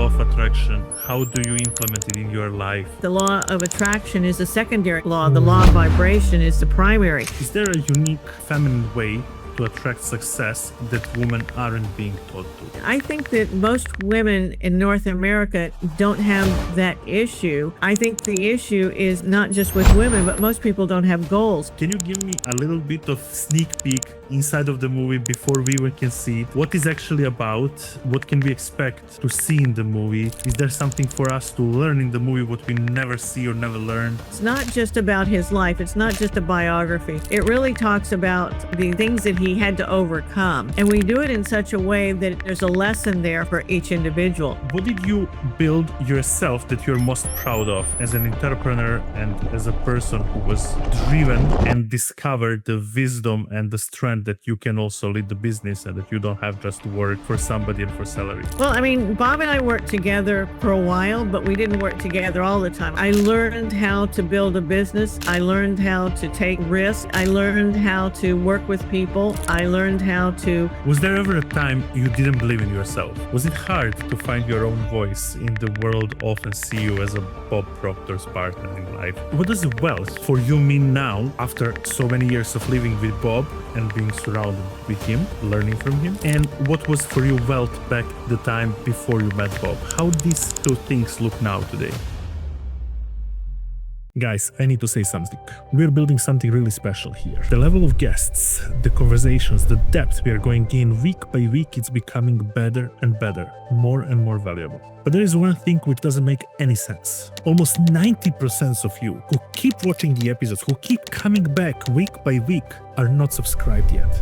of attraction, how do you implement it in your life? The law of attraction is a secondary law. The law of vibration is the primary. Is there a unique feminine way to attract success that women aren't being taught to? I think that most women in North America don't have that issue. I think the issue is not just with women, but most people don't have goals. Can you give me a little bit of sneak peek inside of the movie before we even can see it? What is actually about? What can we expect to see in the movie? Is there something for us to learn in the movie what we never see or never learn? It's not just about his life. It's not just a biography. It really talks about the things that he had to overcome. And we do it in such a way that there's a lesson there for each individual. What did you build yourself that you're most proud of as an entrepreneur and as a person who was driven and discovered the wisdom and the strength that you can also lead the business and that you don't have just to work for somebody and for salary? Well, I mean, Bob and I worked together for a while, but we didn't work together all the time. I learned how to build a business. I learned how to take risks. I learned how to work with people. I learned how to... Was there ever a time you didn't believe in yourself? Was it hard to find your own voice in the world often see you as a Bob Proctor's partner in life? What does wealth for you mean now after so many years of living with Bob and being surrounded with him, learning from him? And what was for you wealth back the time before you met Bob? How these two things look now today? Guys, I need to say something. We're building something really special here. The level of guests, the conversations, the depth we are going in week by week, it's becoming better and better, more and more valuable. But there is one thing which doesn't make any sense. Almost 90% of you who keep watching the episodes, who keep coming back week by week, are not subscribed yet.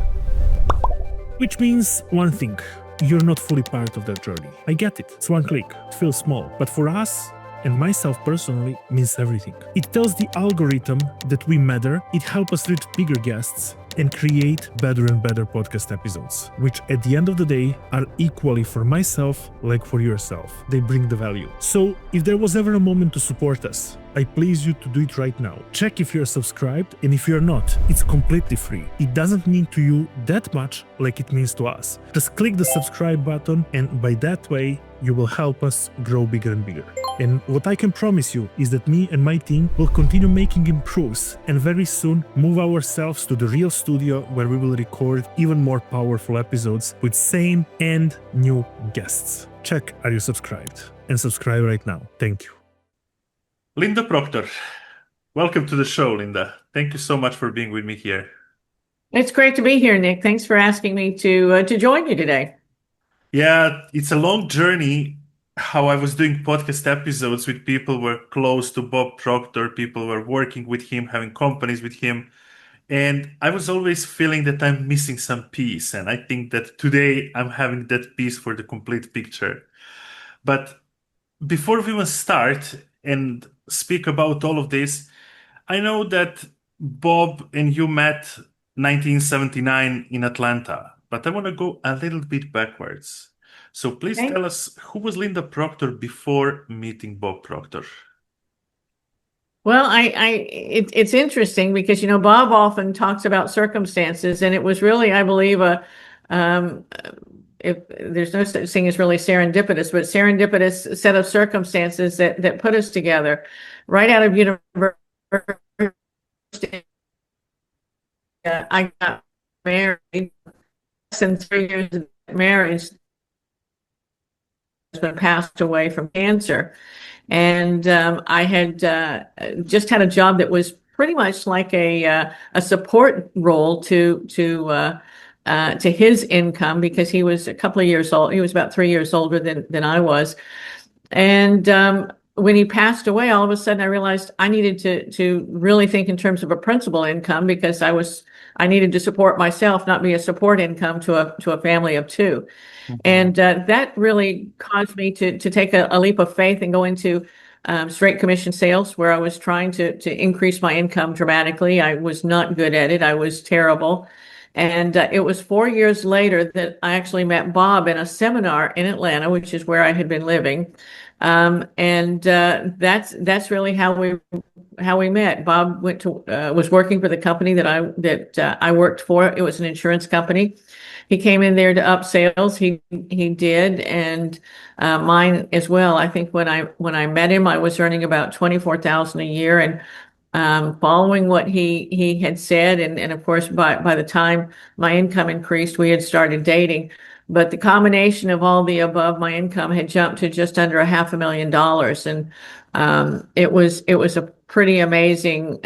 Which means one thing, you're not fully part of that journey. I get it. It's one click. It feels small. But for us, and myself personally, means everything. It tells the algorithm that we matter, it helps us reach bigger guests and create better and better podcast episodes, which at the end of the day are equally for myself like for yourself. They bring the value. So if there was ever a moment to support us, I please you to do it right now. Check if you're subscribed, and if you're not, it's completely free. It doesn't mean to you that much like it means to us. Just click the subscribe button, and by that way, you will help us grow bigger and bigger. And what I can promise you is that me and my team will continue making improves and very soon move ourselves to the real studio where we will record even more powerful episodes with same and new guests. Check, are you subscribed? And subscribe right now. Thank you. Linda Proctor, welcome to the show, Linda. Thank you so much for being with me here. It's great to be here, Nick. Thanks for asking me to join you today. Yeah, it's a long journey. How I was doing podcast episodes with people who were close to Bob Proctor, people who were working with him, having companies with him. And I was always feeling that I'm missing some piece. And I think that today I'm having that piece for the complete picture. But before we even start and speak about all of this, I know that Bob and you met 1979 in Atlanta, but I want to go a little bit backwards. So please tell us, who was Linda Proctor before meeting Bob Proctor? Well, it's interesting because, you know, Bob often talks about circumstances, and it was really, I believe, if there's no such thing as really serendipitous, but serendipitous set of circumstances that put us together right out of university. I got married. In 3 years of marriage, husband passed away from cancer, and I had just had a job that was pretty much like a support role to his income, because he was a couple of years old. He was about 3 years older than I was, and when he passed away, all of a sudden I realized I needed to really think in terms of a principal income, because I needed to support myself, not be a support income to a family of two. Mm-hmm. And that really caused me to take a leap of faith and go into straight commission sales, where I was trying to increase my income dramatically. I was not good at it. I was terrible. And it was 4 years later that I actually met Bob in a seminar in Atlanta, which is where I had been living. And that's really how we met. Bob was working for the company that I worked for. It was an insurance company, he came in there to up sales. He did, and mine as well. I think when I met him, I was earning about 24,000 a year, and following what he had said, and of course by the time my income increased, we had started dating. But the combination of all the above, my income had jumped to just under $500,000, and it was a pretty amazing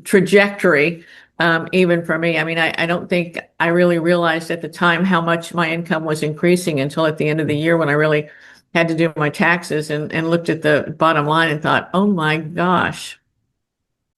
trajectory, even for me. I mean, I don't think I really realized at the time how much my income was increasing until at the end of the year when I really had to do my taxes and looked at the bottom line and thought, oh my gosh.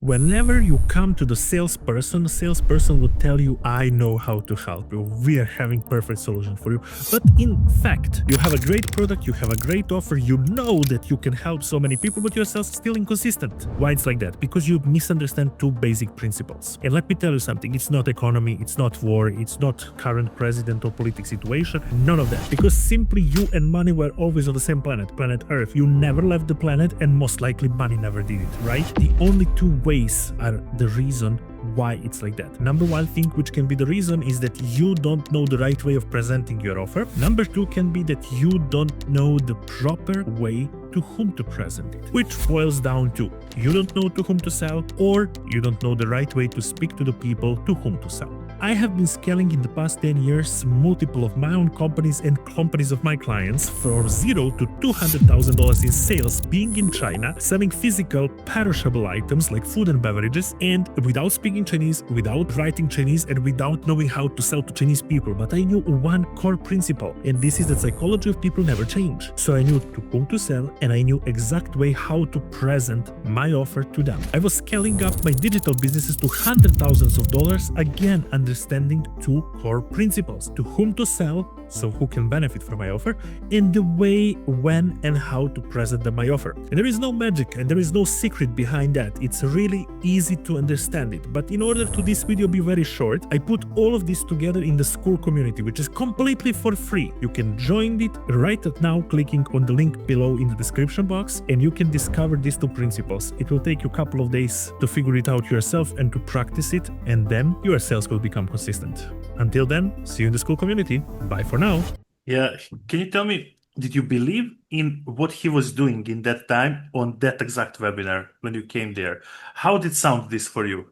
Whenever you come to the salesperson will tell you, I know how to help you. We are having perfect solution for you. But in fact, you have a great product, you have a great offer, you know that you can help so many people, but your sales still inconsistent. Why it's like that? Because you misunderstand two basic principles. And let me tell you something, it's not economy, it's not war, it's not current president or political situation, none of that. Because simply you and money were always on the same planet, planet Earth. You never left the planet, and most likely money never did it, right? The only two ways are the reason why it's like that. Number one thing, which can be the reason, is that you don't know the right way of presenting your offer. Number two can be that you don't know the proper way to whom to present it, which boils down to you don't know to whom to sell, or you don't know the right way to speak to the people to whom to sell. I have been scaling in the past 10 years multiple of my own companies and companies of my clients from $0 to $200,000 in sales, being in China, selling physical perishable items like food and beverages, and without speaking Chinese, without writing Chinese, and without knowing how to sell to Chinese people. But I knew one core principle, and this is that psychology of people never change. So I knew to whom to sell, and I knew exact way how to present my offer to them. I was scaling up my digital businesses to hundreds of thousands of dollars, again understanding two core principles: to whom to sell, so who can benefit from my offer, and the way, when, and how to present them my offer. And there is no magic and there is no secret behind that. It's really easy to understand it. But in order to this video be very short, I put all of this together in the school community, which is completely for free. You can join it right now, clicking on the link below in the description box, and you can discover these two principles. It will take you a couple of days to figure it out yourself and to practice it, and then your sales will become consistent. Until then, see you in the school community. Bye for now. Yeah, can you tell me, did you believe in what he was doing in that time on that exact webinar when you came there? How did sound this for you?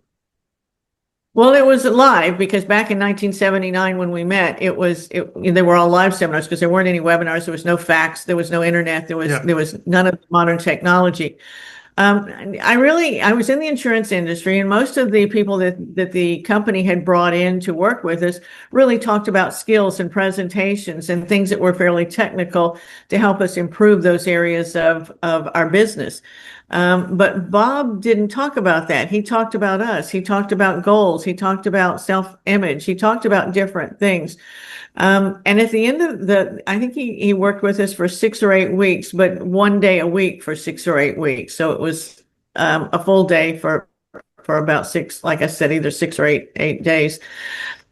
Well, it was live because back in 1979 when we met, they were all live seminars because there weren't any webinars, there was no fax, there was no internet, there was none of the modern technology. I was in the insurance industry, and most of the people that the company had brought in to work with us really talked about skills and presentations and things that were fairly technical to help us improve those areas of our business. But Bob didn't talk about that. He talked about us. He talked about goals. He talked about self-image. He talked about different things. And at the end of I think he worked with us for 6 or 8 weeks, but one day a week for 6 or 8 weeks. So it was a full day for about 6, like I said, either 6 or 8 days.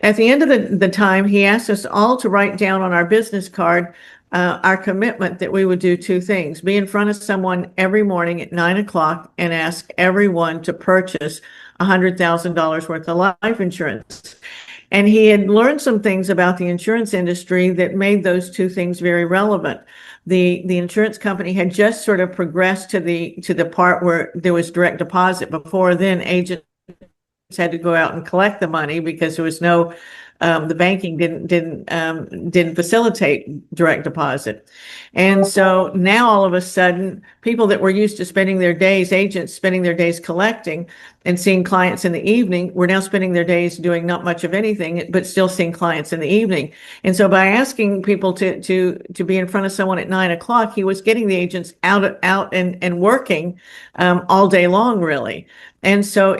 At the end of the time, he asked us all to write down on our business card our commitment that we would do 2 things: be in front of someone every morning at 9 o'clock and ask everyone to purchase $100,000 worth of life insurance. And he had learned some things about the insurance industry that made those 2 things very relevant. The insurance company had just sort of progressed to the part where there was direct deposit. Before then, agents had to go out and collect the money because there was no the banking didn't facilitate direct deposit. And so now all of a sudden, people that were used to spending their days, agents spending their days collecting and seeing clients in the evening, were now spending their days doing not much of anything, but still seeing clients in the evening. And so by asking people to be in front of someone at 9 o'clock, he was getting the agents out and working all day long, really. And so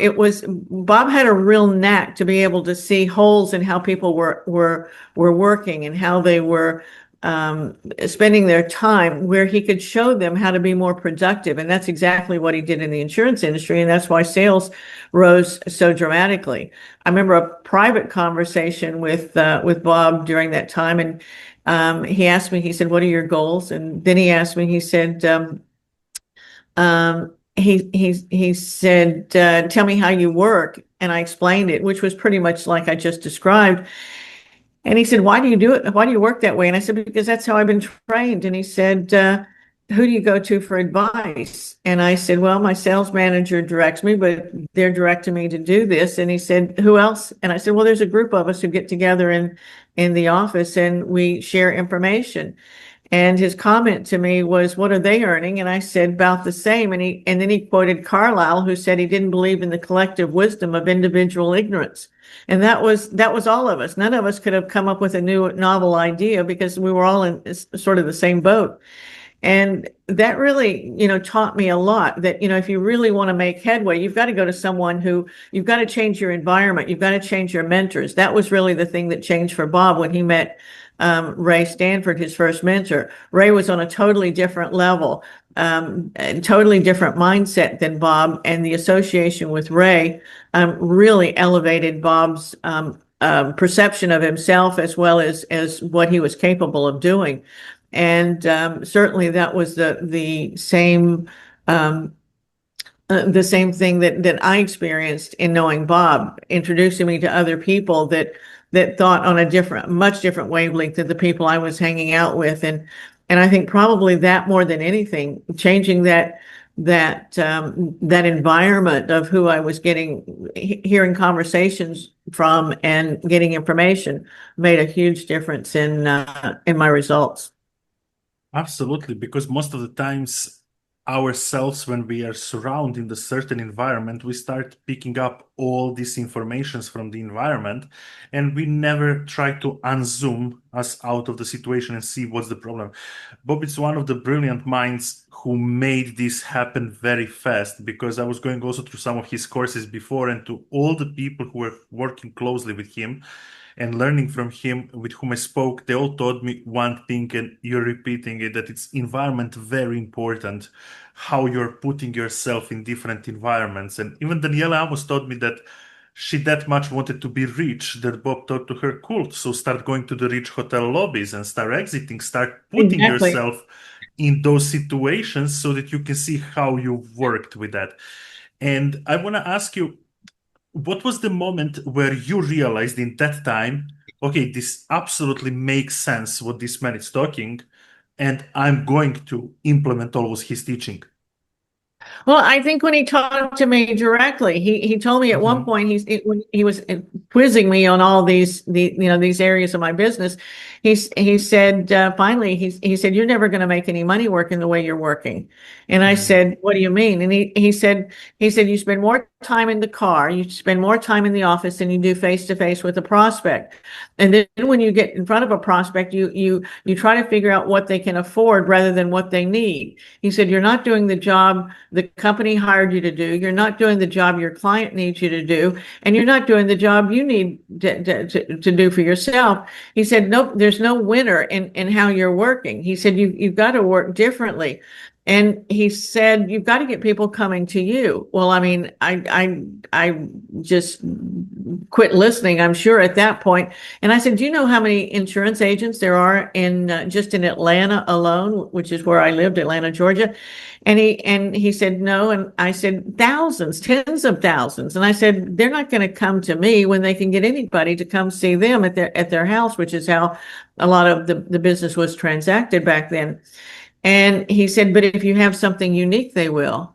Bob had a real knack to be able to see holes in how people were working and how they were spending their time, where he could show them how to be more productive. And that's exactly what he did in the insurance industry. And that's why sales rose so dramatically. I remember a private conversation with Bob during that time. And he asked me, he said, "What are your goals?" And then he asked me, he said, he said, "Tell me how you work." And I explained it, which was pretty much like I just described. And he said, why do you do it? Why do you work that way? And I said, because that's how I've been trained. And he said, who do you go to for advice? And I said, well, my sales manager directs me, but they're directing me to do this. And he said, who else? And I said, well, there's a group of us who get together in the office and we share information. And his comment to me was, what are they earning? And I said, about the same. And then he quoted Carlyle, who said he didn't believe in the collective wisdom of individual ignorance. And that was all of us. None of us could have come up with a new novel idea because we were all in sort of the same boat. And that really, taught me a lot that, if you really want to make headway, you've got to go to someone you've got to change your environment. You've got to change your mentors. That was really the thing that changed for Bob when he met Ray Stanford, his first mentor. Ray was on a totally different level, a totally different mindset than Bob, and the association with Ray really elevated Bob's perception of himself as well as what he was capable of doing. And certainly that was the same thing that I experienced in knowing Bob, introducing me to other people that thought on a much different wavelength than the people I was hanging out with. And I think probably that more than anything, changing that environment of who I was hearing conversations from and getting information made a huge difference in my results. Absolutely, because most of the times ourselves, when we are surrounded in a certain environment, we start picking up all these informations from the environment, and we never try to unzoom us out of the situation and see what's the problem. Bob is one of the brilliant minds who made this happen very fast, because I was going also through some of his courses before, and to all the people who were working closely with him and learning from him, with whom I spoke, they all taught me one thing, and you're repeating it, that it's environment very important, how you're putting yourself in different environments. And even Daniela Amos taught me that she that much wanted to be rich that Bob taught to her, cool, so start going to the rich hotel lobbies and start exiting, start putting Exactly. yourself in those situations so that you can see how you worked with that. And I want to ask you, what was the moment where you realized in that time, okay, this absolutely makes sense what this man is talking, and I'm going to implement always his teaching? Well, I think when he talked to me directly, he told me at one point when he was quizzing me on all these areas of my business, he said finally he said, you're never going to make any money working the way you're working. And I said, what do you mean? And he said you spend more time in the car, you spend more time in the office than you do face to face with a prospect. And then when you get in front of a prospect, you try to figure out what they can afford rather than what they need. He said, you're not doing the job the company hired you to do. You're not doing the job your client needs you to do, and you're not doing the job you need to do for yourself. He said, nope, there's no winner in how you're working. He said, you've got to work differently. And he said, you've got to get people coming to you. Well, I mean, I just quit listening, I'm sure, at that point. And I said, do you know how many insurance agents there are just in Atlanta alone, which is where I lived, Atlanta, Georgia? And he said, no. And I said, thousands, tens of thousands. And I said, they're not going to come to me when they can get anybody to come see them at their house, which is how a lot of the business was transacted back then. And he said, but if you have something unique, they will.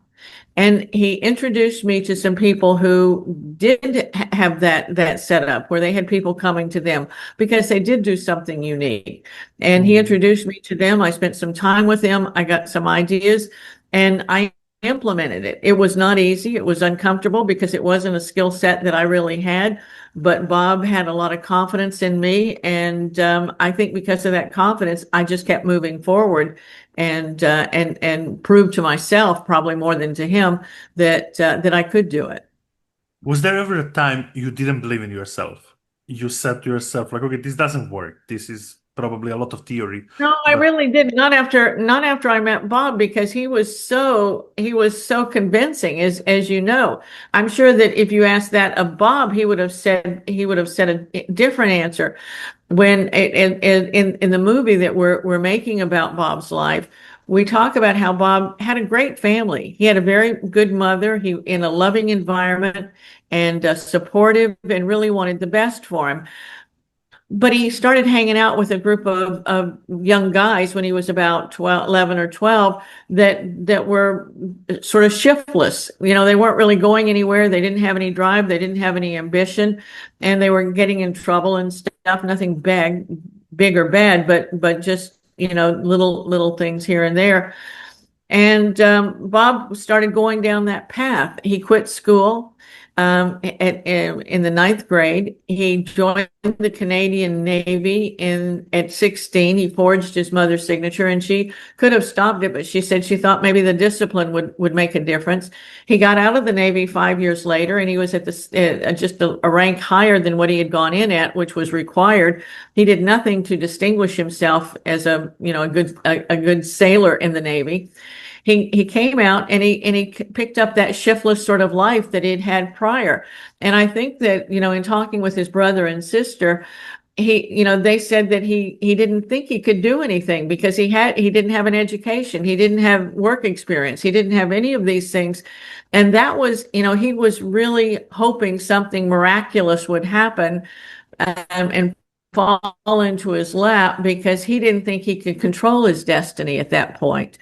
And he introduced me to some people who did have that setup where they had people coming to them because they did do something unique. And he introduced me to them. I spent some time with them. I got some ideas and I implemented it. It was not easy. It was uncomfortable because it wasn't a skill set that I really had. But Bob had a lot of confidence in me. And I think because of that confidence, I just kept moving forward and proved to myself, probably more than to him, that I could do it. Was there ever a time you didn't believe in yourself? You said to yourself, like, okay, this doesn't work. This is probably a lot of theory. No, I really didn't. Not after I met Bob, because he was so convincing, as you know. I'm sure that if you asked that of Bob, he would have said a different answer. When in the movie that we're making about Bob's life, we talk about how Bob had a great family. He had a very good mother. He in a loving environment and supportive, and really wanted the best for him. but he started hanging out with a group of young guys when he was about 12, 11 or 12 that were sort of shiftless. They weren't really going anywhere. They didn't have any drive. They didn't have any ambition, and they were getting in trouble and stuff. Nothing big or bad, but just, little things here and there. And Bob started going down that path. He quit school in the ninth grade. He joined the Canadian Navy at 16. He forged his mother's signature, and she could have stopped it, but she said she thought maybe the discipline would make a difference. He got out of the Navy 5 years later, and he was at just a rank higher than what he had gone in at, which was required. He did nothing to distinguish himself as a good sailor in the Navy. He came out and he picked up that shiftless sort of life that he'd had prior. And I think that, in talking with his brother and sister, they said that he didn't think he could do anything because he didn't have an education. He didn't have work experience. He didn't have any of these things. And that was, he was really hoping something miraculous would happen, and fall into his lap, because he didn't think he could control his destiny at that point.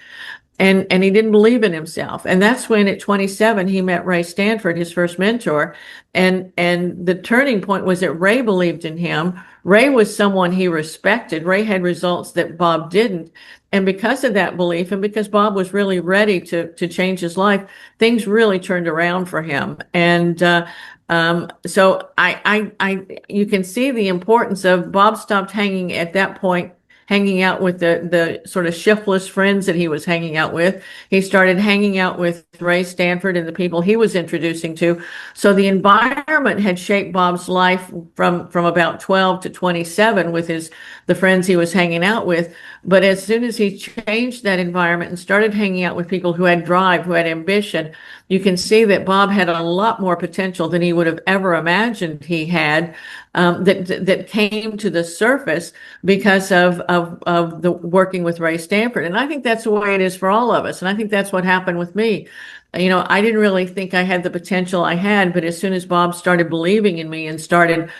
And he didn't believe in himself. And that's when at 27, he met Ray Stanford, his first mentor. And the turning point was that Ray believed in him. Ray was someone he respected. Ray had results that Bob didn't. And because of that belief, and because Bob was really ready to change his life, things really turned around for him. And so you can see the importance of Bob stopped hanging out with the sort of shiftless friends that he was hanging out with. He started hanging out with Ray Stanford and the people he was introducing to. So the environment had shaped Bob's life from about 12 to 27 with the friends he was hanging out with. But as soon as he changed that environment and started hanging out with people who had drive, who had ambition, you can see that Bob had a lot more potential than he would have ever imagined he had, that came to the surface because of the working with Ray Stanford. And I think that's the way it is for all of us. And I think that's what happened with me. I didn't really think I had the potential I had, but as soon as Bob started believing in me and started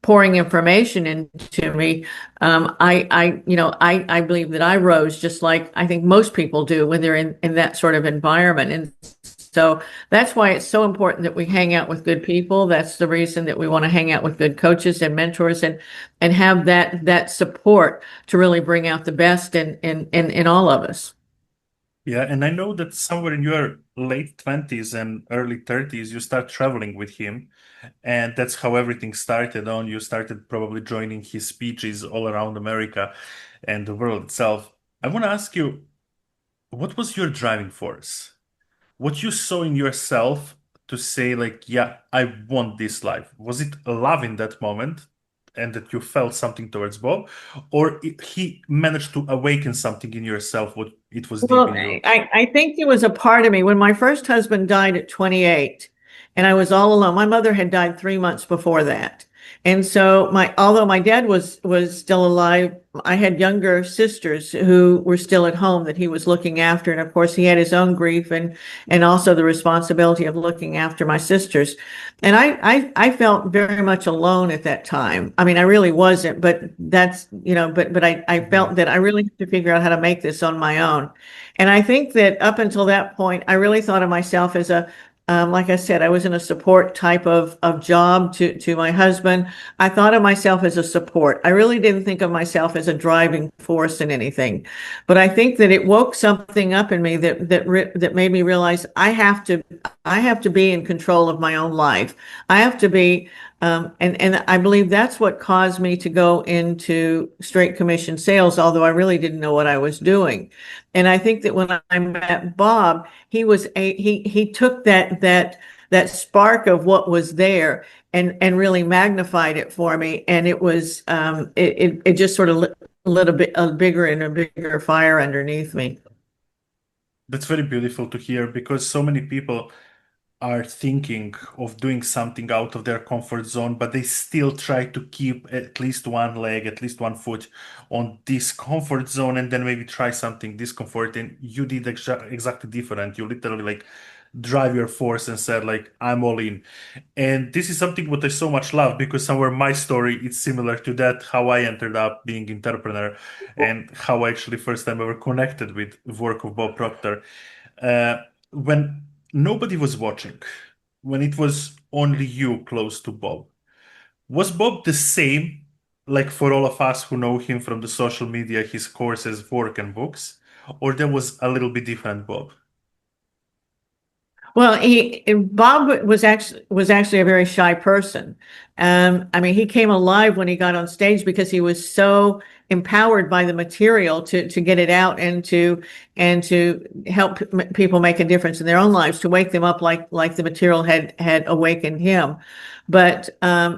pouring information into me, I believe that I rose just like I think most people do when they're in that sort of environment. And so that's why it's so important that we hang out with good people. That's the reason that we want to hang out with good coaches and mentors and have that support to really bring out the best in all of us. Yeah, and I know that somewhere in your late 20s and early 30s, you start traveling with him. And that's how everything started on. You started probably joining his speeches all around America and the world itself. I want to ask you, what was your driving force? What you saw in yourself to say, like, yeah, I want this life? Was it love in that moment and that you felt something towards Bob? Or he managed to awaken something in yourself, what it was deep in you? I think it was a part of me. When my first husband died at 28, and I was all alone. My mother had died 3 months before that. And so although my dad was still alive, I had younger sisters who were still at home that he was looking after. And of course he had his own grief and also the responsibility of looking after my sisters. And I felt very much alone at that time. I mean, I really wasn't, but that's, but I felt that I really had to figure out how to make this on my own. And I think that up until that point, I really thought of myself as like I said, I was in a support type of job to my husband. I thought of myself as a support. I really didn't think of myself as a driving force in anything. But I think that it woke something up in me that made me realize I have to be in control of my own life. I have to be, and I believe that's what caused me to go into straight commission sales, although I really didn't know what I was doing. And I think that when I met Bob, he took that spark of what was there and really magnified it for me. And it was it just sort of lit a bigger and a bigger fire underneath me. That's very beautiful to hear, because so many people are thinking of doing something out of their comfort zone, but they still try to keep at least one leg, at least one foot on this comfort zone, and then maybe try something discomfort. And you did exactly different. You literally like drive your force and said like, I'm all in. And this is something what I so much love because somewhere my story is similar to that, how I ended up being entrepreneur and how I actually first time ever connected with work of Bob Proctor. When nobody was watching, when it was only you close to Bob, was Bob the same, like for all of us who know him from the social media, his courses, work, and books, or there was a little bit different Bob? Well, Bob was actually a very shy person. I mean, he came alive when he got on stage because he was so empowered by the material to get it out and to help people make a difference in their own lives, to wake them up like the material had awakened him. But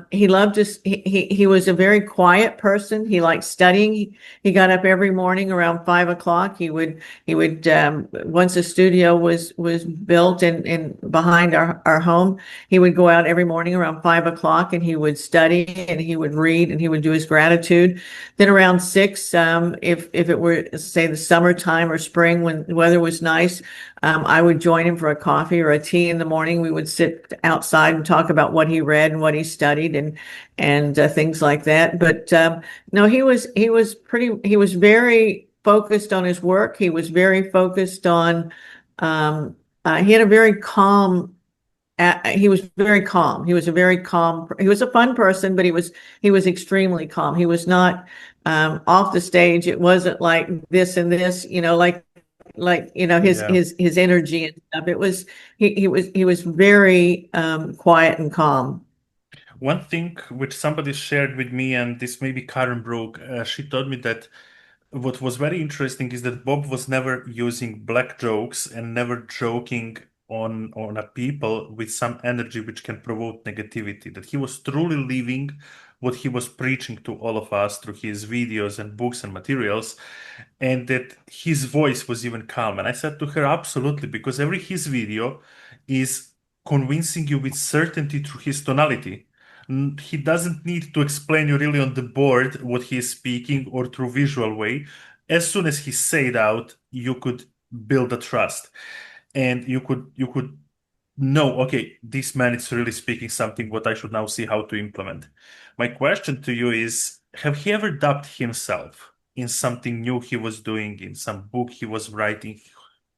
he loved to. He was a very quiet person. He liked studying. He got up every morning around 5 o'clock. He would once the studio was built and behind our home, he would go out every morning around 5 o'clock and he would study and he would read and he would do his gratitude. Then around 6, if it were, say, the summertime or spring when the weather was nice, I would join him for a coffee or a tea in the morning. We would sit outside and talk about what he read and what he studied and things like that. But no, he was very focused on his work. He was very focused on. He had a very calm. He was very calm. He was a very calm. He was a fun person, but he was extremely calm. He was not off the stage. It wasn't like this and this, his Yeah. his energy and stuff. He was very quiet and calm. One thing which somebody shared with me, and this may be Karen Brook, she told me that what was very interesting is that Bob was never using black jokes and never joking on a people with some energy which can provoke negativity. That he was truly living what he was preaching to all of us through his videos and books and materials, and that his voice was even calm. And I said to her, absolutely, because every his video is convincing you with certainty through his tonality. He doesn't need to explain you really on the board what he is speaking or through visual way. As soon as he say it out, you could build a trust, and you could know, okay, this man is really speaking something what I should now see how to implement. My question to you is, have he ever dubbed himself in something new he was doing, in some book he was writing?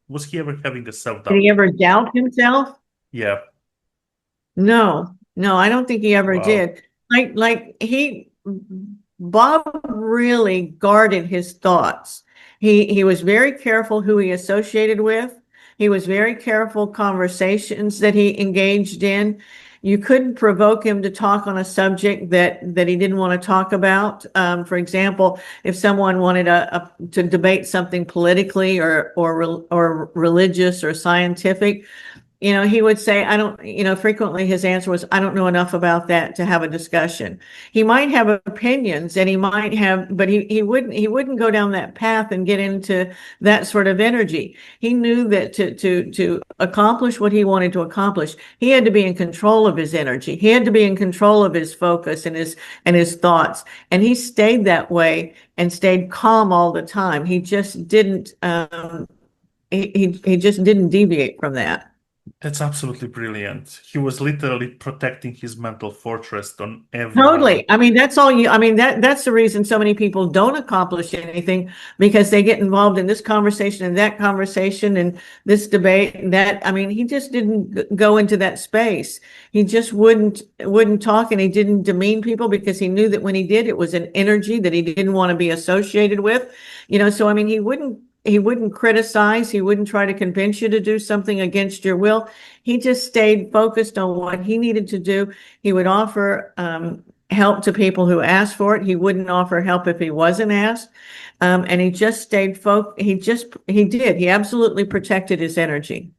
Was he ever having a Did self-doubt? he ever doubt himself? Yeah. No, no, I don't think he ever Wow. did. Bob really guarded his thoughts. He was very careful who he associated with. He was very careful conversations that he engaged in. You couldn't provoke him to talk on a subject that he didn't want to talk about. For example, if someone wanted to debate something politically or religious or scientific, he would say, I don't, frequently his answer was, I don't know enough about that to have a discussion. He might have opinions and but he wouldn't go down that path and get into that sort of energy. He knew that to accomplish what he wanted to accomplish, he had to be in control of his energy. He had to be in control of his focus and his thoughts. And he stayed that way and stayed calm all the time. He just didn't, he just didn't deviate from that. That's absolutely brilliant. He was literally protecting his mental fortress on every Totally. level. I mean, that's the reason so many people don't accomplish anything, because they get involved in this conversation and that conversation and this debate and that. I mean, he just didn't go into that space. He just wouldn't talk, and he didn't demean people because he knew that when he did, it was an energy that he didn't want to be associated with. So I mean, he wouldn't criticize, he wouldn't try to convince you to do something against your will. He just stayed focused on what he needed to do. He would offer help to people who asked for it. He wouldn't offer help if he wasn't asked. And he just stayed focused. He absolutely protected his energy.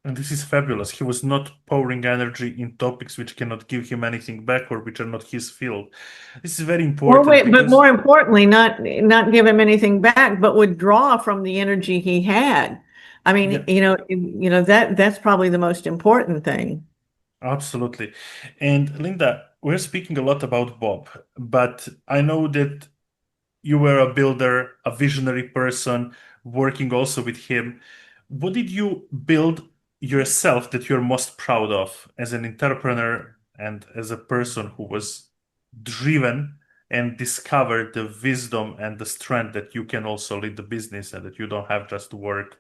And this is fabulous. He was not pouring energy in topics which cannot give him anything back or which are not his field. This is very Or important wait, but because, more importantly, not give him anything back, but would draw from the energy he had. I mean, yeah, that's probably the most important thing. absolutely. And Linda, we're speaking a lot about Bob, but I know that you were a builder, a visionary person, working also with him. What did you build yourself that you're most proud of as an entrepreneur and as a person who was driven and discovered the wisdom and the strength that you can also lead the business and that you don't have just to work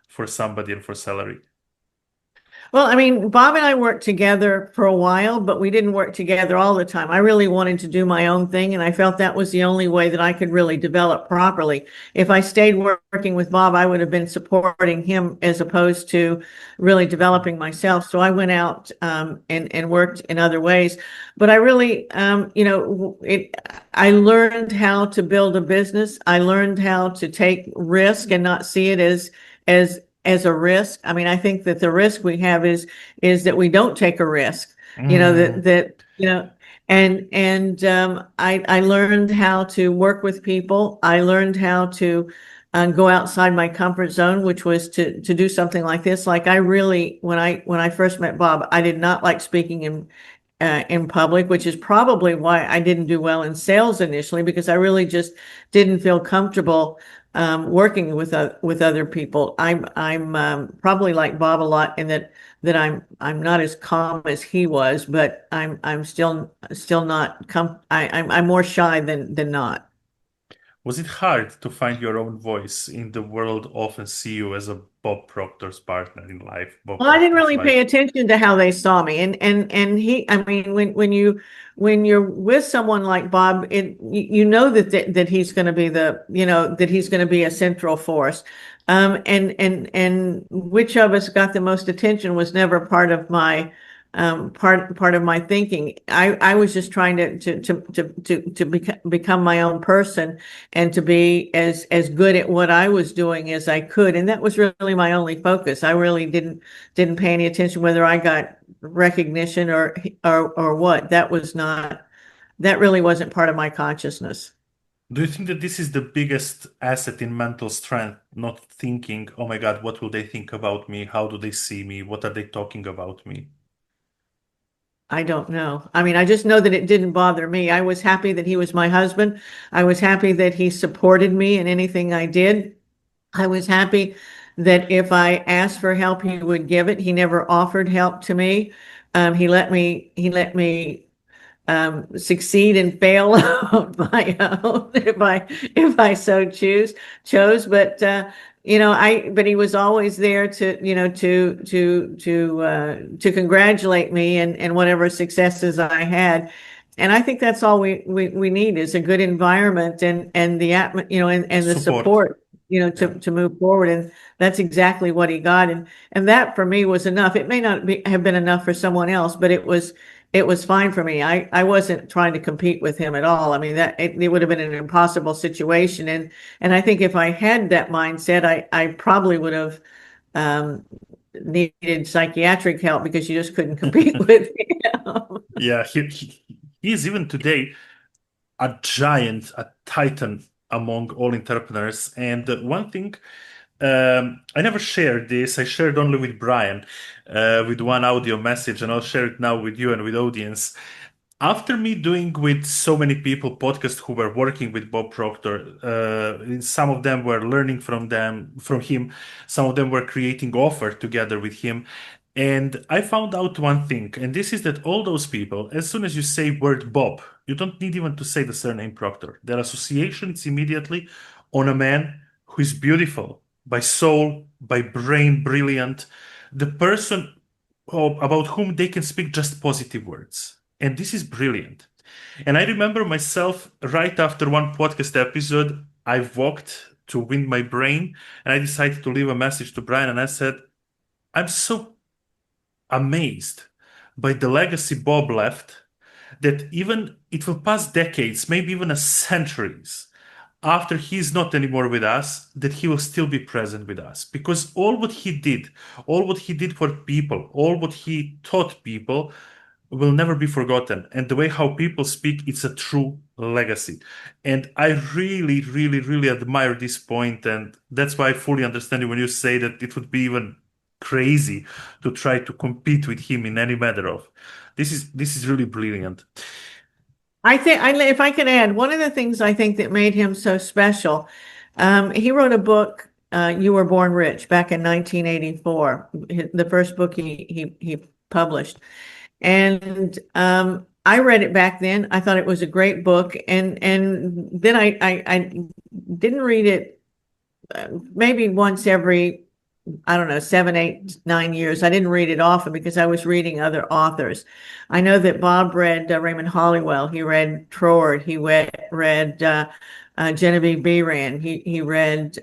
for somebody and for salary? Well, I mean, Bob and I worked together for a while, but we didn't work together all the time. I really wanted to do my own thing, and I felt that was the only way that I could really develop properly. If I stayed working with Bob, I would have been supporting him as opposed to really developing myself. So I went out and worked in other ways. But I really, I learned how to build a business. I learned how to take risk and not see it as a risk. I mean, I think that the risk we have is that we don't take a risk, I learned how to work with people. I learned how to go outside my comfort zone, which was to do something like this. Like I really, when I first met Bob, I did not like speaking in public, which is probably why I didn't do well in sales initially, because I really just didn't feel comfortable working with other people. I'm probably like Bob a lot in that I'm not as calm as he was, but I'm still not I'm more shy than not. Was it hard to find your own voice in the world often see you as a Bob Proctor's partner in life, Bob Well, I didn't Proctor's really life? pay attention to how they saw me, and I mean, when you're with someone like Bob, you know that he's going to be that he's going to be a central force, and which of us got the most attention was never part of my part of my thinking. I was just trying to become my own person and to be as good at what I was doing as I could, and that was really my only focus. I really didn't pay any attention whether I got recognition or what. That really wasn't part of my consciousness. Do you think that this is the biggest asset in mental strength? Not thinking, oh my God, what will they think about me? How do they see me? What are they talking about me? I don't know. I mean, I just know that it didn't bother me. I was happy that he was my husband. I was happy that he supported me in anything I did. I was happy that if I asked for help, he would give it. He never offered help to me. He let me succeed and fail on my own if I so chose. But but he was always there to congratulate me and whatever successes I had. And I think that's all we need is a good environment and the and the Support. support, Yeah. to move forward. And that's exactly what he got. And that for me was enough. It may not have been enough for someone else, but it was fine for me. I wasn't trying to compete with him at all. I mean, it would have been an impossible situation. And I think if I had that mindset, I probably would have needed psychiatric help because you just couldn't compete with him. Yeah, he is even today a giant, a titan among all entrepreneurs. And one thing, I never shared this. I shared only with Brian, with one audio message, and I'll share it now with you and with audience. After me doing with so many people podcasts who were working with Bob Proctor, some of them were learning from him, some of them were creating offer together with him. And I found out one thing, and this is that all those people, as soon as you say word Bob, you don't need even to say the surname Proctor. Their association is immediately on a man who is beautiful, by soul, by brain, brilliant, the person about whom they can speak just positive words. And this is brilliant. And I remember myself right after one podcast episode, I walked to Wind My Brain and I decided to leave a message to Brian. And I said, I'm so amazed by the legacy Bob left that even it will pass decades, maybe even a centuries after he's not anymore with us, that he will still be present with us. Because all what he did for people, all what he taught people will never be forgotten. And the way how people speak, it's a true legacy. And I really, really, really admire this point. And that's why I fully understand you when you say that it would be even crazy to try to compete with him in any matter of. This is really brilliant. I think if I could add, one of the things I think that made him so special, he wrote a book You Were Born Rich back in 1984, the first book he published. And I read it back then. I thought it was a great book. And then I didn't read it maybe once every, I don't know, 7, 8, 9 years. I didn't read it often because I was reading other authors. I know that Bob read Raymond Hollowell. He read Troard. He read Genevieve Behrend. He read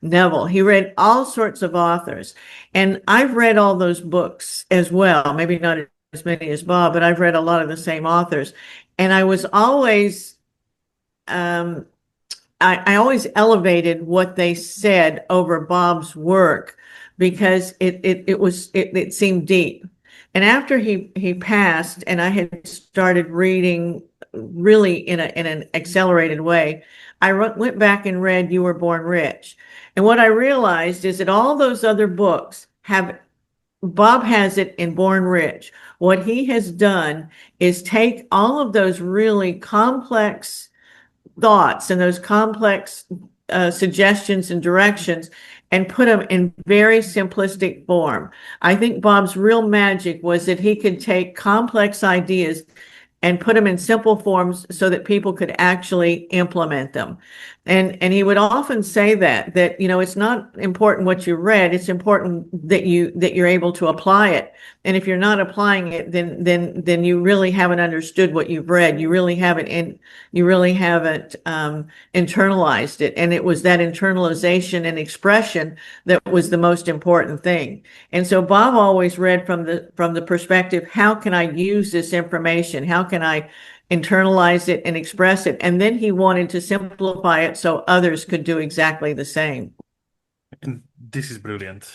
Neville. He read all sorts of authors. And I've read all those books as well. Maybe not as many as Bob, but I've read a lot of the same authors. And I was always I always elevated what they said over Bob's work because it seemed deep. And after he passed, and I had started reading really in an accelerated way, I went back and read You Were Born Rich. And what I realized is that all those other books Bob has it in Born Rich. What he has done is take all of those really complex thoughts and those complex suggestions and directions and put them in very simplistic form. I think Bob's real magic was that he could take complex ideas and put them in simple forms so that people could actually implement them. And he would often say that it's not important what you read, it's important that you're able to apply it. And if you're not applying it, then you really haven't understood what you've read. You really haven't internalized it. And it was that internalization and expression that was the most important thing. And so Bob always read from the perspective, how can I use this information? How can I internalize it and express it? And then he wanted to simplify it so others could do exactly the same. And this is brilliant.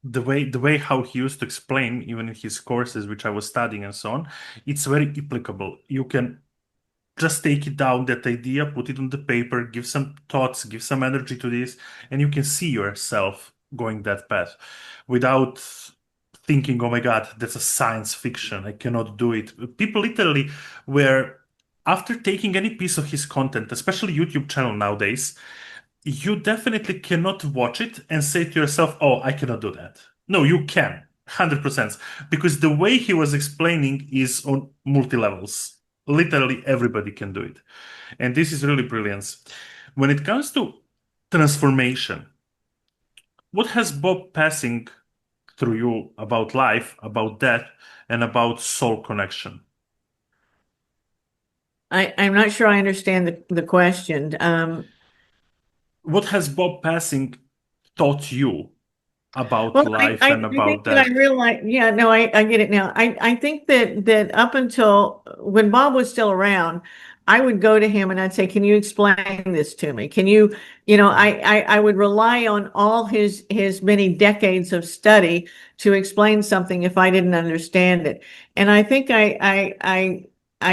The way how he used to explain, even in his courses, which I was studying and so on, it's very applicable. You can just take it down, that idea, put it on the paper, give some thoughts, give some energy to this, and you can see yourself going that path without thinking, oh my God, that's a science fiction, I cannot do it. People literally were, after taking any piece of his content, especially YouTube channel nowadays, you definitely cannot watch it and say to yourself, oh, I cannot do that. No, you can, 100%. Because the way he was explaining is on multi-levels. Literally everybody can do it. And this is really brilliant. When it comes to transformation, what has Bob passing through you about life, about death, and about soul connection? I'm not sure I understand the question. What has Bob passing taught you about Well, life I and about think that I death? realize, yeah, no, I get it now. I think that up until when Bob was still around, I would go to him and I'd say, can you explain this to me? Can you, I would rely on all his many decades of study to explain something if I didn't understand it. And I think I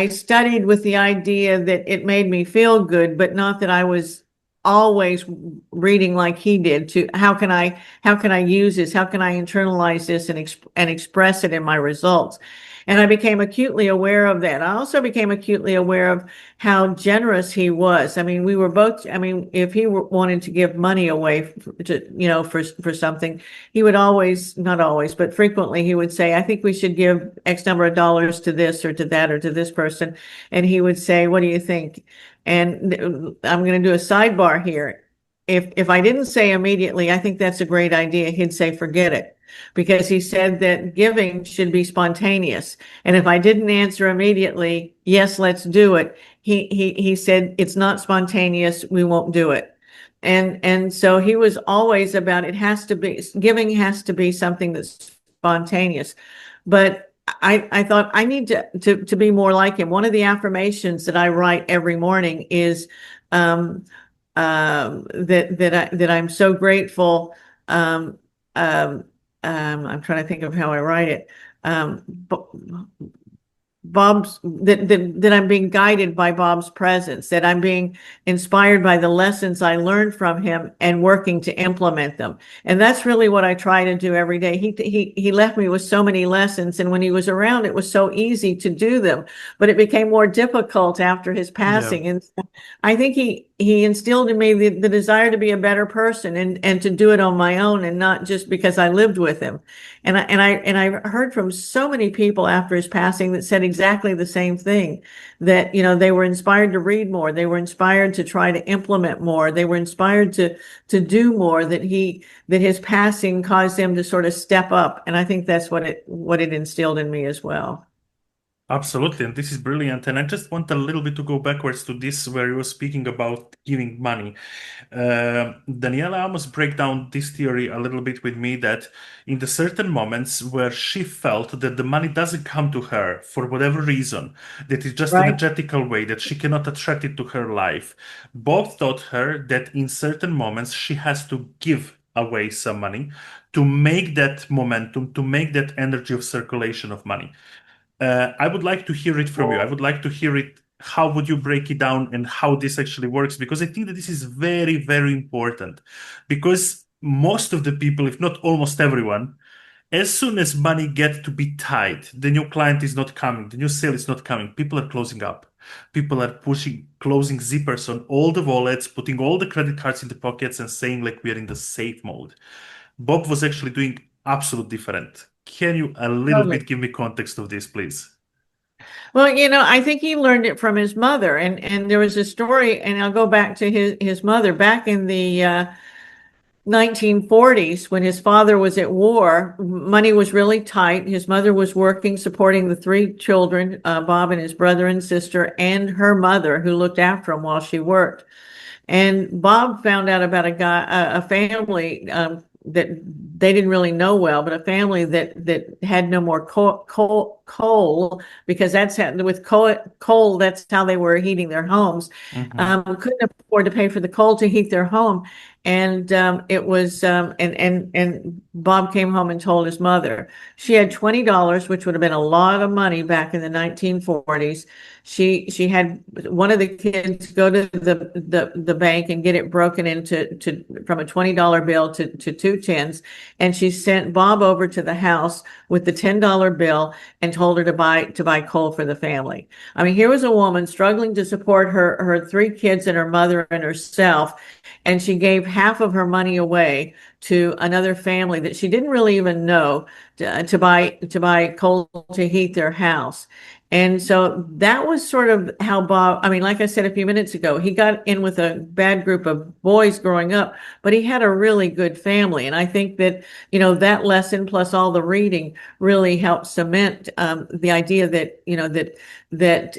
studied with the idea that it made me feel good, but not that I was always reading like he did. To how can I use this? How can I internalize this and express it in my results? And I became acutely aware of that. I also became acutely aware of how generous he was. I mean, we were both, if he wanted to give money away for something, he would always, not always, but frequently he would say, I think we should give X number of dollars to this or to that or to this person. And he would say, what do you think? And I'm going to do a sidebar here. If I didn't say immediately, I think that's a great idea, he'd say, forget it. Because he said that giving should be spontaneous. And if I didn't answer immediately, yes, let's do it, he said, it's not spontaneous, we won't do it. And so he was always about, giving has to be something that's spontaneous. But I thought I need to be more like him. One of the affirmations that I write every morning is that I'm so grateful. I'm trying to think of how I write it. That I'm being guided by Bob's presence, that I'm being inspired by the lessons I learned from him and working to implement them. And that's really what I try to do every day. He left me with so many lessons, and when he was around, it was so easy to do them, but it became more difficult after his passing. Yeah. And I think he he instilled in me the desire to be a better person and to do it on my own and not just because I lived with him. And I heard from so many people after his passing that said exactly the same thing, that, they were inspired to read more. They were inspired to try to implement more. They were inspired to do more, that his passing caused them to sort of step up. And I think that's what it instilled in me as well. Absolutely, and this is brilliant. And I just want a little bit to go backwards to this where you were speaking about giving money. Daniela almost break down this theory a little bit with me, that in the certain moments where she felt that the money doesn't come to her for whatever reason, that it's just Right. energetical way, that she cannot attract it to her life, Bob taught her that in certain moments she has to give away some money to make that momentum, to make that energy of circulation of money. I would like to hear it from you. I would like to hear it. How would you break it down and how this actually works? Because I think that this is very, very important. Because most of the people, if not almost everyone, as soon as money gets to be tight, the new client is not coming, the new sale is not coming, people are closing up. People are closing zippers on all the wallets, putting all the credit cards in the pockets and saying like we are in the safe mode. Bob was actually doing absolute different. Can you a little Totally. bit give me context of this, please? Well, I think he learned it from his mother, and there was a story, and I'll go back to his mother back in the 1940s when his father was at war. Money was really tight. His mother was working, supporting the three children, Bob and his brother and sister, and her mother, who looked after him while she worked. And Bob found out about a family that they didn't really know well, but a family that had no more coal, because that's how, with coal, that's how they were heating their homes. Hmm. Couldn't afford to pay for the coal to heat their home, and it was and Bob came home and told his mother. She had $20, which would have been a lot of money back in the 1940s. She had one of the kids go to the bank and get it broken into from a $20 bill to two tens, and she sent Bob over to the house with the $10 bill and told her to buy coal for the family. I mean, here was a woman struggling to support her three kids and her mother and herself, and she gave half of her money away to another family that she didn't really even know, to buy coal to heat their house. And so that was sort of how Bob, I mean, like I said a few minutes ago, he got in with a bad group of boys growing up, but he had a really good family. And I think that, that lesson plus all the reading really helped cement the idea that, that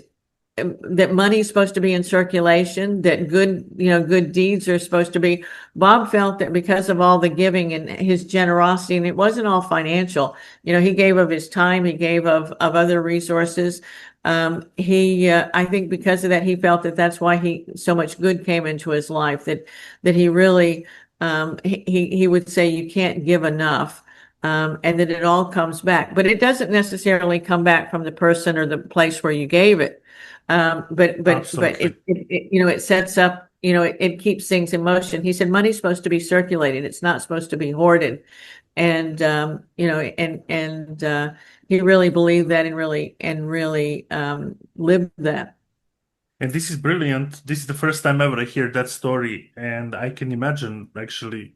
that money is supposed to be in circulation, that good deeds are supposed to be. Bob felt that because of all the giving and his generosity, and it wasn't all financial, he gave of his time, he gave of other resources. I think because of that, he felt that that's why so much good came into his life, that he really, he would say you can't give enough. And that it all comes back, but it doesn't necessarily come back from the person or the place where you gave it. But Absolutely. it sets up, it keeps things in motion. He said money's supposed to be circulated. It's not supposed to be hoarded. And he really believed that and really lived that. And this is brilliant. This is the first time ever I hear that story. And I can imagine actually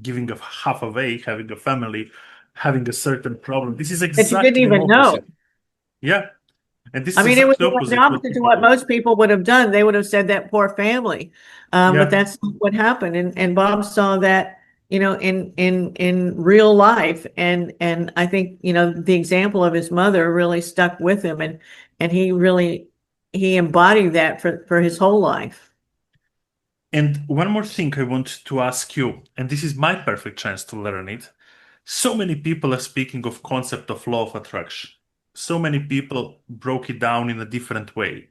giving of half away, having a family, having a certain problem. This is That you didn't exactly even know. opposite. Yeah. And this I is mean, it was exactly like the opposite what opposite to people what do. most people would have done. They would have said that poor family. But Yeah. that's not what happened. And Bob saw that, in real life. And I think, the example of his mother really stuck with him, and he embodied that for his whole life. And one more thing I want to ask you, and this is my perfect chance to learn it. So many people are speaking of concept of law of attraction. So many people broke it down in a different way.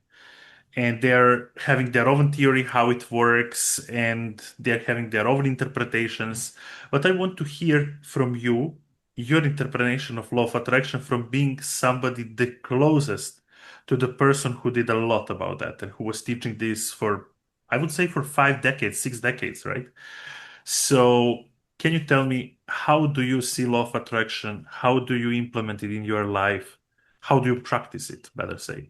And they're having their own theory how it works, and they're having their own interpretations. But I want to hear from you your interpretation of law of attraction from being somebody the closest to the person who did a lot about that and who was teaching this for, I would say, for 5 decades, 6 decades, right? So can you tell me, how do you see law of attraction? How do you implement it in your life? How do you practice it, better say?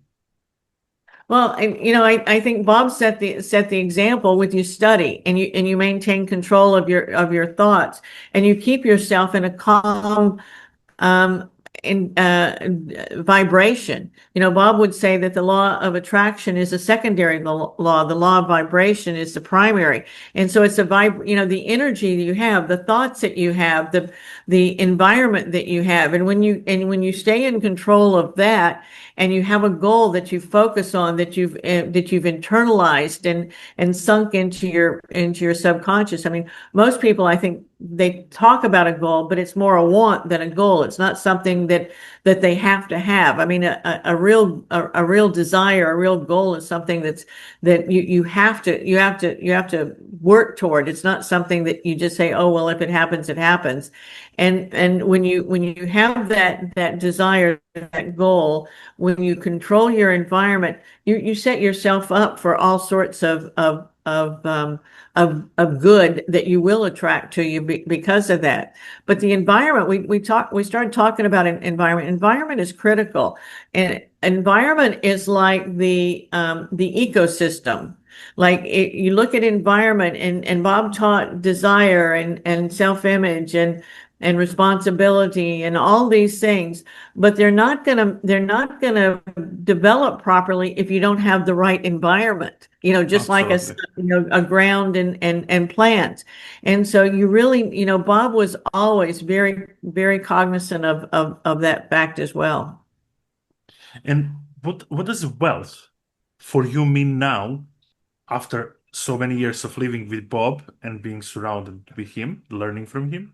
Well, and I think Bob set the example with you study and you maintain control of your thoughts and you keep yourself in a calm um, in vibration. Bob would say that the law of attraction is a secondary law. The law of vibration is the primary. And so it's the energy that you have, the thoughts that you have, the environment that you have. And when you stay in control of that and you have a goal that you focus on, that you've internalized and sunk into your subconscious. I mean, most people, I think, they talk about a goal, but it's more a want than a goal. It's not something that they have to have. I mean, a real desire, a real goal is something that you have to work toward. It's not something that you just say, oh, well, if it happens, it happens. And when you have that desire, that goal, when you control your environment, you set yourself up for all sorts of good that you will attract to you because of that. But the environment, we started talking about environment. Environment is critical, and environment is like the ecosystem. Like you look at environment, and Bob taught desire and self-image and responsibility and all these things, but they're not gonna develop properly if you don't have the right environment. Just Absolutely. like a ground and plants. And so you really, Bob was always very, very cognizant of that fact as well. And what does wealth for you mean now, after so many years of living with Bob and being surrounded with him, learning from him?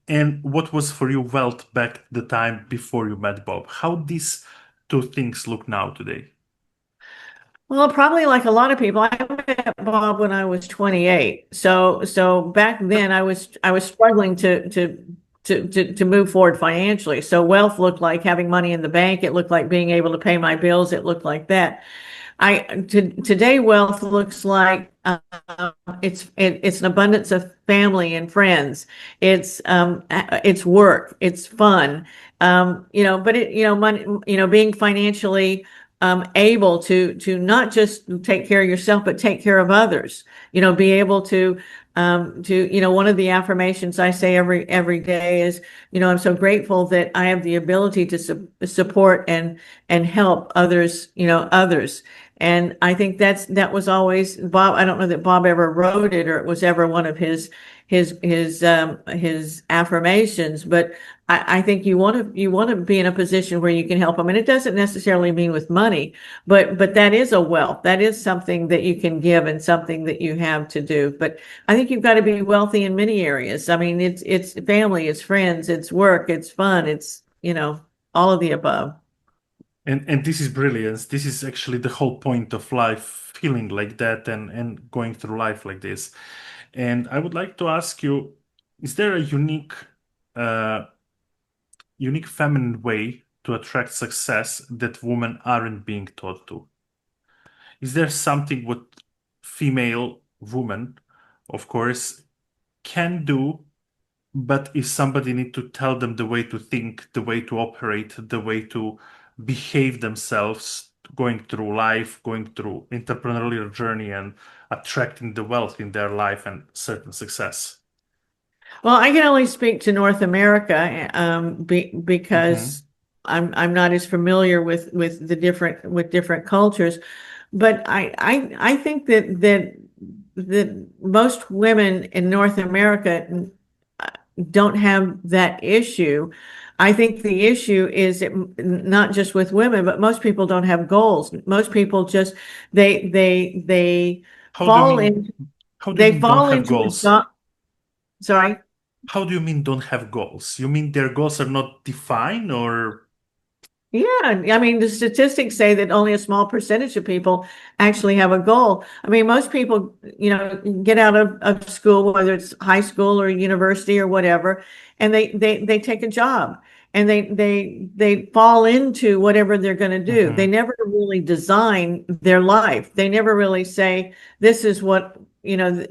And what was for you wealth back the time before you met Bob? How these two things look now today? Well, probably like a lot of people, I met Bob when I was 28. So back then I was struggling to move forward financially. So wealth looked like having money in the bank. It looked like being able to pay my bills. It looked like that. Today wealth looks like it's an abundance of family and friends. It's work. It's fun. But money. Being financially able to not just take care of yourself, but take care of others. Be able to one of the affirmations I say every day is, I'm so grateful that I have the ability to support and help others, others. And I think that was always Bob. I don't know that Bob ever wrote it or it was ever one of his affirmations, but I think you want to be in a position where you can help them. And it doesn't necessarily mean with money, but that is a wealth. That is something that you can give and something that you have to do. But I think you've got to be wealthy in many areas. I mean, it's family, it's friends, it's work, it's fun, it's all of the above. And this is brilliance. This is actually the whole point of life, feeling like that and going through life like this. And I would like to ask you, is there a uh, unique feminine way to attract success that women aren't being taught to? Is there something what female women, of course, can do, but if somebody need to tell them the way to think, the way to operate, the way to behave themselves, going through life, going through entrepreneurial journey and attracting the wealth in their life and certain success? Well, I can only speak to North America, Hmm. because I'm not as familiar with different cultures, but I think that most women in North America don't have that issue. I think the issue is not just with women, but most people don't have goals. Most people just they How do you fall mean? in How do you they mean don't fall have into a goals? job. Sorry. How do you mean don't have goals? You mean their goals are not defined or? Yeah, I mean, the statistics say that only a small percentage of people actually have a goal. I mean, most people, get out of school, whether it's high school or university or whatever, and they take a job and they fall into whatever they're going to do. They Mhm. never really design their life. They never really say, this is what,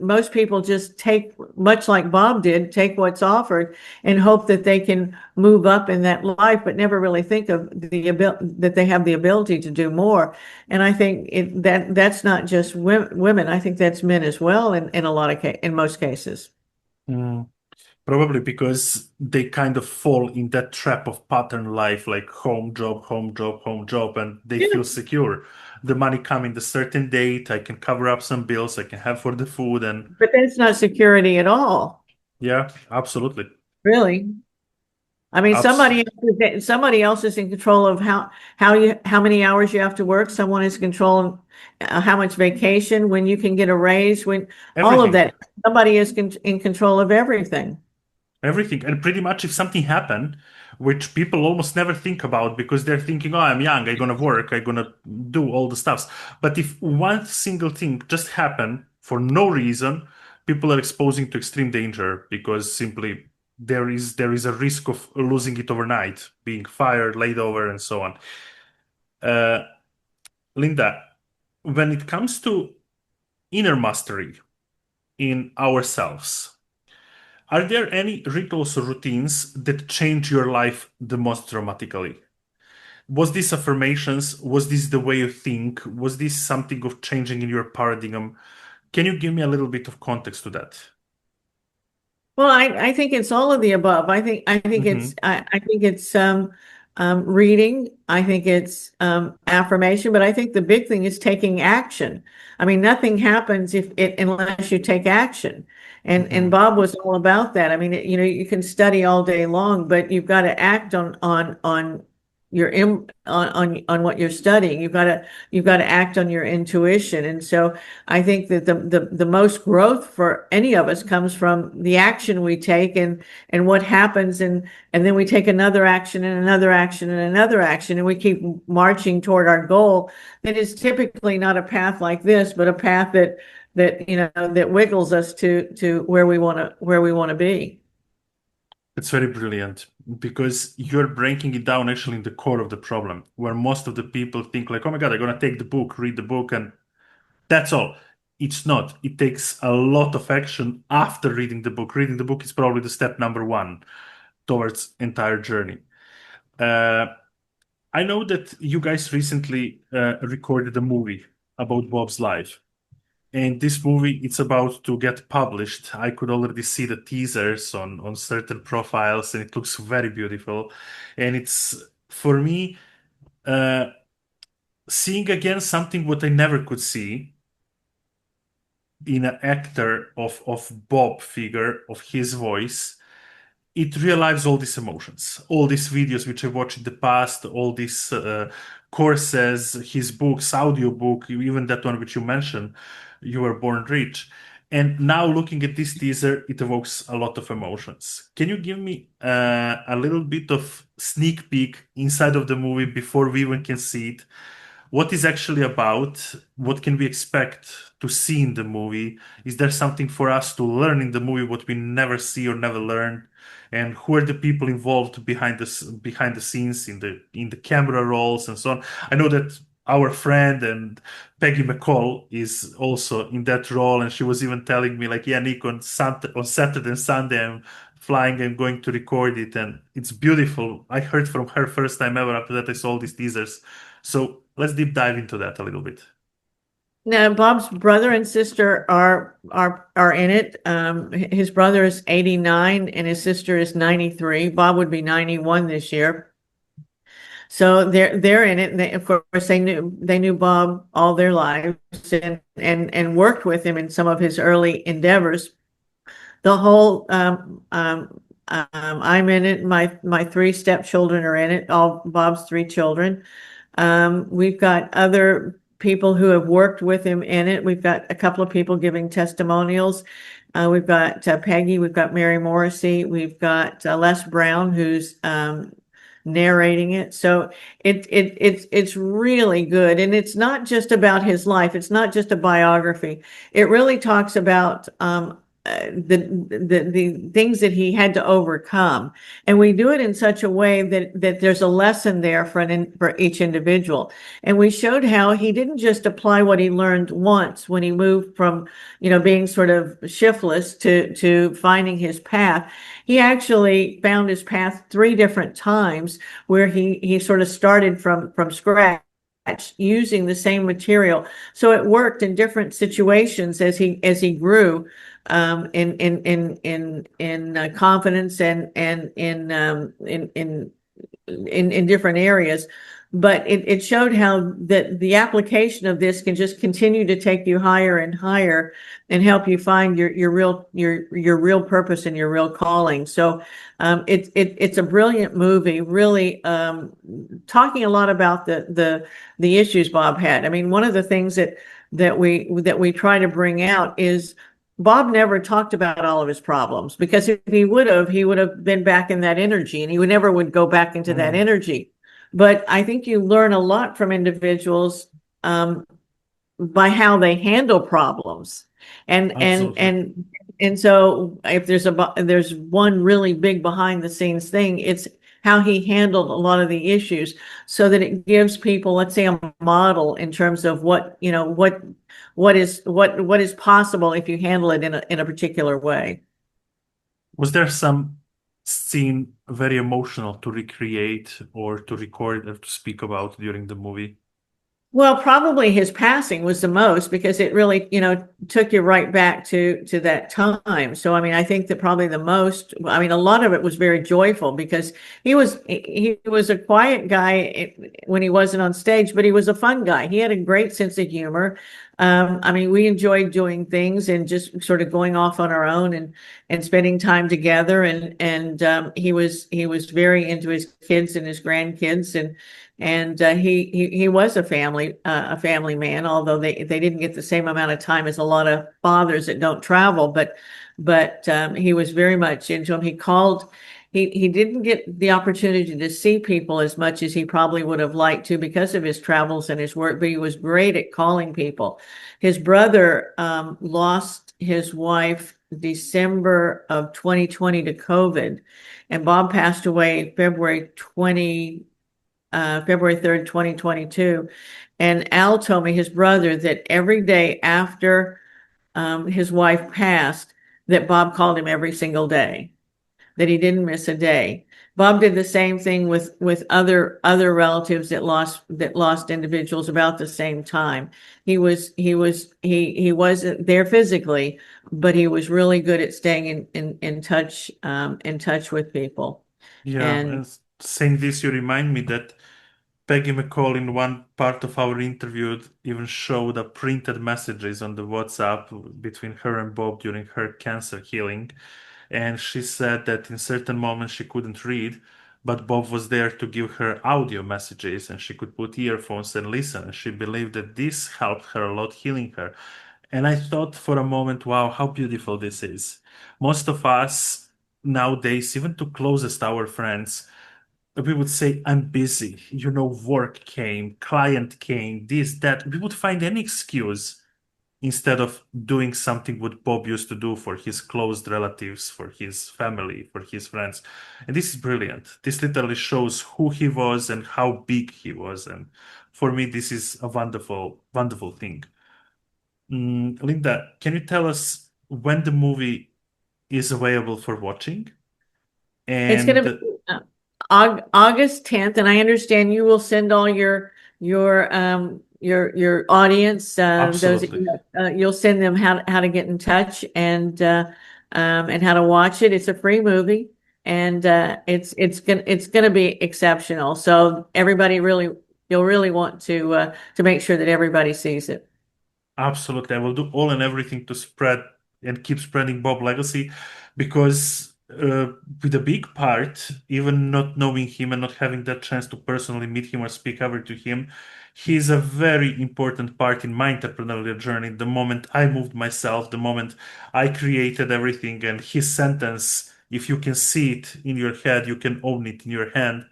most people just take, much like Bob did, take what's offered and hope that they can move up in that life, but never really think of that they have the ability to do more. And I think that's not just women. I think that's men as well in most cases. Mm. Probably because they kind of fall in that trap of pattern life, like home job, home job, home job, and they Yeah. feel secure. The money come in the certain date, I can cover up some bills, I can have for the food, and But that's not security at all, yeah, absolutely. really. I mean, Abs somebody else is in control of how many hours you have to work. Someone is controlling how much vacation, when you can get a raise, when all of Everything. that. Somebody is in control of everything. Everything. And pretty much if something happened, which people almost never think about because they're thinking, oh, I'm young, I'm gonna work, I'm gonna do all the stuffs. But if one single thing just happened for no reason, people are exposing to extreme danger because simply there is a risk of losing it overnight, being fired, laid over, and so on. Uh, Linda, when it comes to inner mastery in ourselves, are there any rituals or routines that change your life the most dramatically? Was this affirmations? Was this the way you think? Was this something of changing in your paradigm? Can you give me a little bit of context to that? Well, I think it's all of the above. Hmm. I think it's reading. I think it's affirmation, but I think the big thing is taking action. I mean, nothing happens unless you take action. And Hmm. Bob was all about that. I mean, you can study all day long, but you've got to act on on what you're studying. You've got to act on your intuition. And so I think that the most growth for any of us comes from the action we take and what happens, and then we take another action and another action and another action, and we keep marching toward our goal. That is typically not a path like this, but a path that wiggles us to where we want to be. It's very brilliant because you're breaking it down actually in the core of the problem, where most of the people think like, oh my God, I'm gonna take the book, read the book, and that's all. It's not. It takes a lot of action after reading the book. Reading the book is probably the step number one towards entire journey. Uh, I know that you guys recently recorded a movie about Bob's life. And this movie, it's about to get published. I could already see the teasers on certain profiles, and it looks very beautiful. And it's, for me, uh, seeing again something what I never could see in an actor of Bob figure, of his voice. It relives all these emotions, all these videos which I watched in the past, all these courses, his books, audiobook, even that one which you mentioned, You Were Born Rich. And now looking at this teaser, it evokes a lot of emotions. Can you give me a little bit of sneak peek inside of the movie before we even can see it? What is actually about? What can we expect to see in the movie? Is there something for us to learn in the movie what we never see or never learn? And who are the people involved behind the scenes in the camera roles and so on? I know that our friend and Peggy McCall is also in that role, and she was even telling me like, yeah, Nick, on Saturday and Sunday I'm flying and going to record it, and it's beautiful. I heard from her first time ever. After that, I saw all these teasers. So let's deep dive into that a little bit. Now, Bob's brother and sister are in it. His brother is 89 and his sister is 93. Bob would be 91 this year. So they're in it, and of course they knew Bob all their lives and worked with him in some of his early endeavors. The whole I'm in it. My three stepchildren are in it. All Bob's three children. We've got other people who have worked with him in it. We've got a couple of people giving testimonials. We've got Peggy. We've got Mary Morrissey. We've got Les Brown, who's narrating it. So it's really good, and it's not just about his life. It's not just a biography. It really talks about the things that he had to overcome, and we do it in such a way that there's a lesson there for each individual. And we showed how he didn't just apply what he learned once when he moved from, being sort of shiftless to finding his path. He actually found his path 3 different times where he sort of started from scratch using the same material. So it worked in different situations as he grew in confidence and in different areas. But it showed how that the application of this can just continue to take you higher and higher and help you find your real purpose and your real calling. So it's a brilliant movie, really talking a lot about the issues Bob had. I mean, one of the things that we try to bring out is Bob never talked about all of his problems, because if he would have been back in that energy, and he never would go back into that energy. But I think you learn a lot from individuals by how they handle problems. And so if there's one really big behind the scenes thing, it's how he handled a lot of the issues, so that it gives people, let's say, a model in terms of what is possible if you handle it in a particular way. Was there some scene very emotional to recreate or to record or to speak about during the movie? Well, probably his passing was the most, because it really, took you right back to that time. So, I mean, I think that probably the most, I mean, a lot of it was very joyful, because he was a quiet guy when he wasn't on stage, but he was a fun guy. He had a great sense of humor. I mean, we enjoyed doing things and just sort of going off on our own and spending time together. And he was very into his kids and his grandkids, and he was a family man, although they didn't get the same amount of time as a lot of fathers that don't travel. But he was very much into them. He didn't get the opportunity to see people as much as he probably would have liked to, because of his travels and his work, but he was great at calling people. His brother lost his wife December of 2020 to COVID, and Bob passed away February 3rd, 2022. And Al told me, his brother, that every day after his wife passed, that Bob called him every single day, that he didn't miss a day. Bob did the same thing with other relatives that lost individuals about the same time. He wasn't there physically, but he was really good at staying in touch with people. Yeah, and saying this, you remind me that Peggy McCall, in one part of our interview, even showed the printed messages on the WhatsApp between her and Bob during her cancer healing. And she said that in certain moments she couldn't read, but Bob was there to give her audio messages, and she could put earphones and listen. And she believed that this helped her a lot, healing her. And I thought for a moment, wow, how beautiful this is. Most of us nowadays, even to closest our friends, we would say, I'm busy, work came, client came, this, that. We would find any excuse instead of doing something what Bob used to do for his close relatives, for his family, for his friends. And this is brilliant. This literally shows who he was and how big he was. And for me, this is a wonderful, wonderful thing. Linda, can you tell us when the movie is available for watching? It's going to be August 10th, and I understand you will send all your audience, those you'll send them how to get in touch and how to watch it. It's a free movie, and it's gonna be exceptional. So everybody you'll really want to make sure that everybody sees it. Absolutely. I will do all and everything to spread and keep spreading Bob legacy, because with a big part, even not knowing him and not having that chance to personally meet him or speak ever to him, he's a very important part in my entrepreneurial journey. The moment I moved myself, the moment I created everything, and his sentence, if you can see it in your head, you can own it in your hand,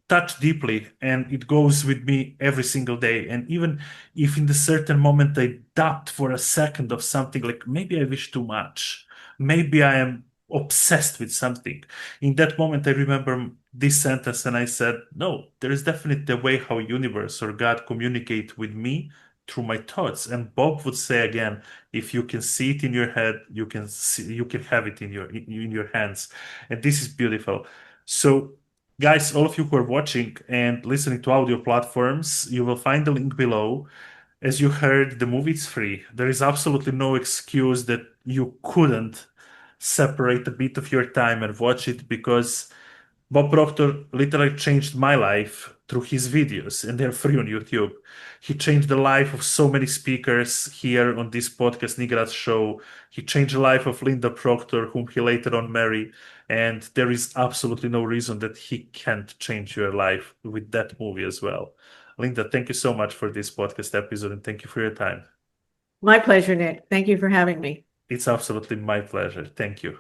touch deeply, and it goes with me every single day. And even if in the certain moment I doubt for a second of something, like maybe I wish too much, maybe I am obsessed with something. In that moment, I remember this sentence and I said, no, there is definitely a way how universe or God communicate with me through my thoughts. And Bob would say again, if you can see it in your head, you can see, you can have it in your hands. And this is beautiful. So guys, all of you who are watching and listening to audio platforms, you will find the link below. As you heard, the movie is free. There is absolutely no excuse that you couldn't separate a bit of your time and watch it, because Bob Proctor literally changed my life through his videos, and they're free on YouTube. He changed the life of so many speakers here on this podcast, NGrS show. He changed the life of Linda Proctor, whom he later on married. And there is absolutely no reason that he can't change your life with that movie as well. Linda, thank you so much for this podcast episode, and thank you for your time. My pleasure, Nick. Thank you for having me. It's absolutely my pleasure. Thank you.